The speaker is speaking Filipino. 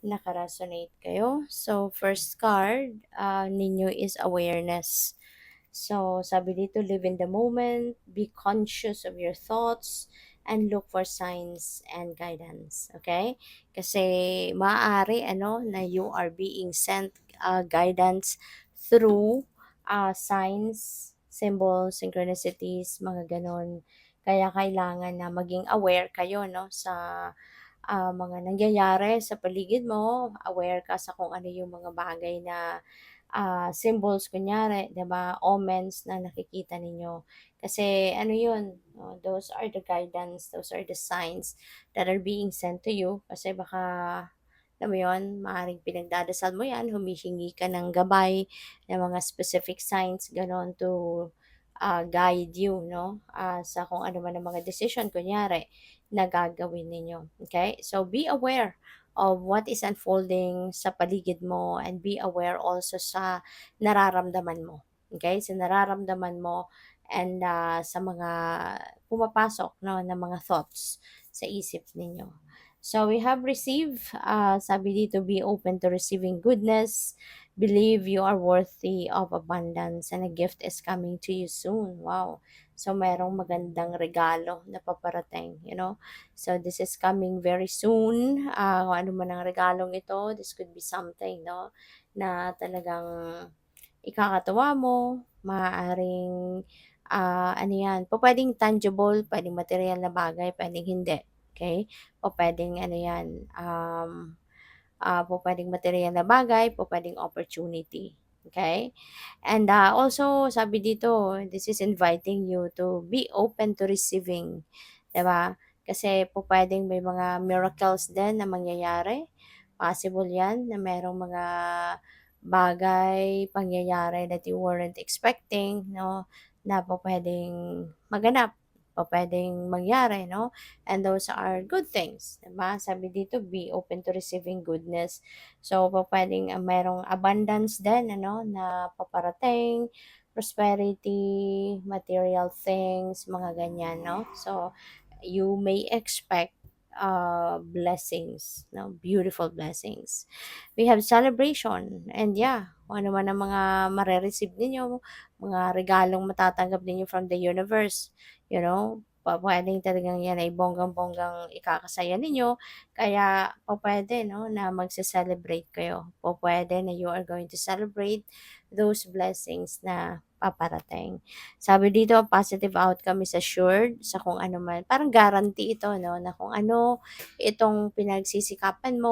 naka-resonate kayo. So, first card ninyo is awareness. So, sabi dito, live in the moment, be conscious of your thoughts, and look for signs and guidance. Okay? Kasi maaari na you are being sent guidance through signs, symbols, synchronicities, mga ganon. Kaya kailangan na maging aware kayo no sa mga nangyayari sa paligid mo, aware ka sa kung ano yung mga bagay na symbols kunyari, 'di ba, omens na nakikita ninyo. Kasi ano 'yun, those are the guidance, those are the signs that are being sent to you kasi baka alam mo 'yun, maaaring pinagdadasal mo 'yan, humihingi ka ng gabay ng mga specific signs gano'n to guide you 'no, sa kung ano man ang mga decision kunyari na gagawin ninyo, okay. So, be aware of what is unfolding sa paligid mo and be aware also sa nararamdaman mo. Okay? Sa nararamdaman mo and sa mga pumapasok no, na mga thoughts sa isip ninyo. So we have received, sabi dito, be open to receiving goodness, believe you are worthy of abundance, and a gift is coming to you soon. Wow. So merong magandang regalo na paparating, you know. So this is coming very soon. Kung ano man ang regalong ito, this could be something, no, na talagang ikakatuwa mo, maaaring ano yan, pwedeng tangible, pwedeng material na bagay, pwedeng hindi. Okay? O pwedeng ano yan, pwedeng material na bagay, pwedeng opportunity. Okay? And also, sabi dito, this is inviting you to be open to receiving. 'Di ba? Kasi pwedeng may mga miracles din na mangyayari. Possible yan na merong mga bagay, pangyayari that you weren't expecting, no? Na pwedeng maganap, pwedeng mangyari, no? And those are good things, 'di ba? Sabi dito, be open to receiving goodness. So, pupuwedeng merong abundance din ano, na paparating, prosperity, material things, mga ganyan, no? So, you may expect blessings, no? Beautiful blessings. We have celebration and yeah, kung ano man ang mga mare-receive ninyo, mga regalong matatanggap ninyo from the universe, you know, pupuwedeng talagang yan ay bonggang-bonggang ikakasaya ninyo, kaya pupuwede 'no, na magse-celebrate kayo. Pupuwede na you are going to celebrate those blessings na paparating. Sabi dito, positive outcome is assured sa kung ano man, parang guarantee ito 'no, na kung ano itong pinagsisikapan mo